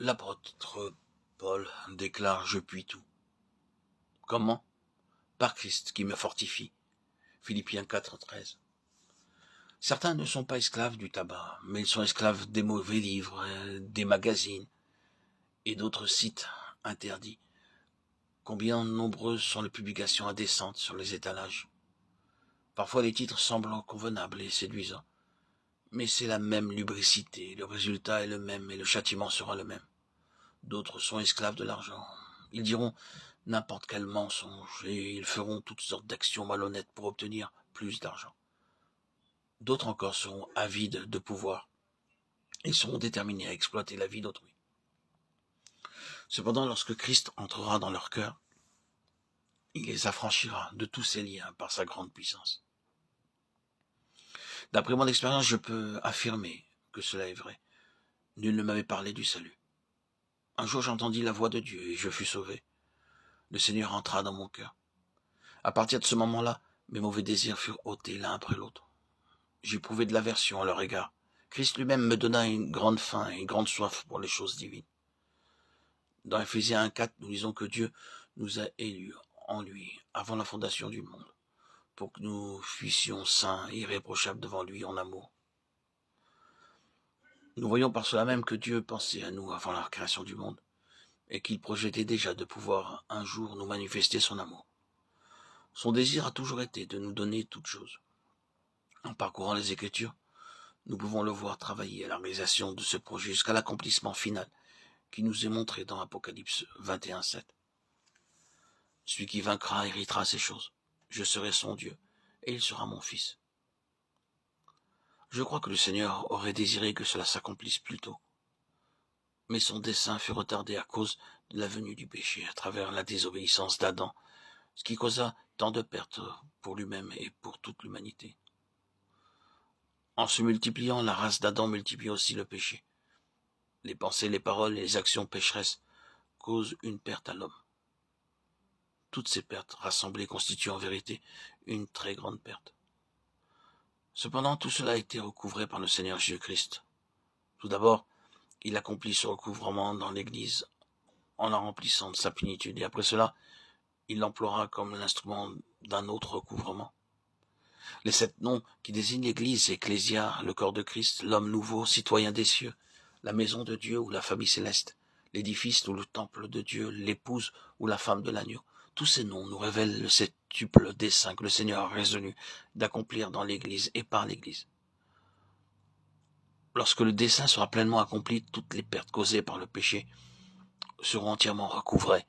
L'apôtre Paul déclare « Je puis tout ». Comment? Par Christ qui me fortifie. Philippiens 4, 13. Certains ne sont pas esclaves du tabac, mais ils sont esclaves des mauvais livres, des magazines et d'autres sites interdits. Combien nombreuses sont les publications indécentes sur les étalages. Parfois les titres semblent convenables et séduisants, mais c'est la même lubricité, le résultat est le même et le châtiment sera le même. D'autres sont esclaves de l'argent. Ils diront n'importe quel mensonge et ils feront toutes sortes d'actions malhonnêtes pour obtenir plus d'argent. D'autres encore seront avides de pouvoir. Ils seront déterminés à exploiter la vie d'autrui. Cependant, lorsque Christ entrera dans leur cœur, il les affranchira de tous ces liens par sa grande puissance. D'après mon expérience, je peux affirmer que cela est vrai. Nul ne m'avait parlé du salut. Un jour, j'entendis la voix de Dieu et je fus sauvé. Le Seigneur entra dans mon cœur. À partir de ce moment-là, mes mauvais désirs furent ôtés l'un après l'autre. J'éprouvais de l'aversion à leur égard. Christ lui-même me donna une grande faim et une grande soif pour les choses divines. Dans Ephésiens 1,4, nous lisons que Dieu nous a élus en lui avant la fondation du monde, pour que nous fussions saints et irréprochables devant lui en amour. Nous voyons par cela même que Dieu pensait à nous avant la création du monde, et qu'il projetait déjà de pouvoir un jour nous manifester son amour. Son désir a toujours été de nous donner toutes choses. En parcourant les Écritures, nous pouvons le voir travailler à la réalisation de ce projet jusqu'à l'accomplissement final qui nous est montré dans Apocalypse 21,7. Celui qui vaincra héritera ces choses. Je serai son Dieu, et il sera mon fils. Je crois que le Seigneur aurait désiré que cela s'accomplisse plus tôt. Mais son dessein fut retardé à cause de la venue du péché à travers la désobéissance d'Adam, ce qui causa tant de pertes pour lui-même et pour toute l'humanité. En se multipliant, la race d'Adam multiplie aussi le péché. Les pensées, les paroles et les actions pécheresses causent une perte à l'homme. Toutes ces pertes rassemblées constituent en vérité une très grande perte. Cependant, tout cela a été recouvré par le Seigneur Jésus-Christ. Tout d'abord, il accomplit ce recouvrement dans l'Église en la remplissant de sa plénitude, et après cela, il l'emploiera comme l'instrument d'un autre recouvrement. Les 7 noms qui désignent l'Église, Ecclésia, le corps de Christ, l'homme nouveau, citoyen des cieux, la maison de Dieu ou la famille céleste, l'édifice ou le temple de Dieu, l'épouse ou la femme de l'agneau. Tous ces noms nous révèlent le septuple dessein que le Seigneur a résolu d'accomplir dans l'Église et par l'Église. Lorsque le dessein sera pleinement accompli, toutes les pertes causées par le péché seront entièrement recouvrées.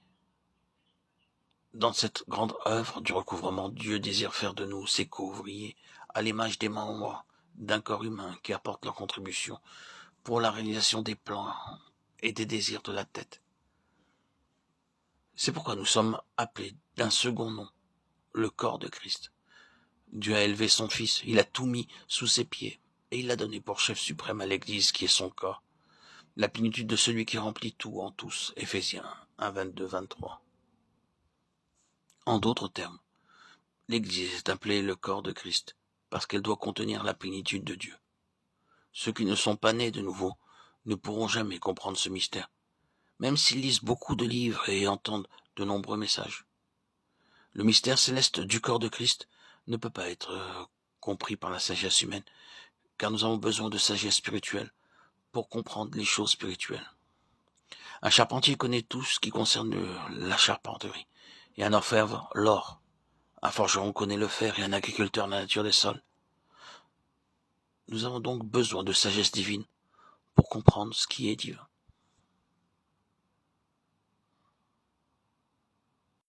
Dans cette grande œuvre du recouvrement, Dieu désire faire de nous ses co-ouvriers, à l'image des membres d'un corps humain qui apportent leur contribution pour la réalisation des plans et des désirs de la tête. C'est pourquoi nous sommes appelés d'un second nom, le corps de Christ. Dieu a élevé son Fils, il a tout mis sous ses pieds, et il l'a donné pour chef suprême à l'Église qui est son corps, la plénitude de celui qui remplit tout en tous. Ephésiens 1, 22, 23. En d'autres termes, l'Église est appelée le corps de Christ, parce qu'elle doit contenir la plénitude de Dieu. Ceux qui ne sont pas nés de nouveau ne pourront jamais comprendre ce mystère, même s'ils lisent beaucoup de livres et entendent de nombreux messages. Le mystère céleste du corps de Christ ne peut pas être compris par la sagesse humaine, car nous avons besoin de sagesse spirituelle pour comprendre les choses spirituelles. Un charpentier connaît tout ce qui concerne la charpenterie, et un orfèvre l'or. Un forgeron connaît le fer et un agriculteur la nature des sols. Nous avons donc besoin de sagesse divine pour comprendre ce qui est divin.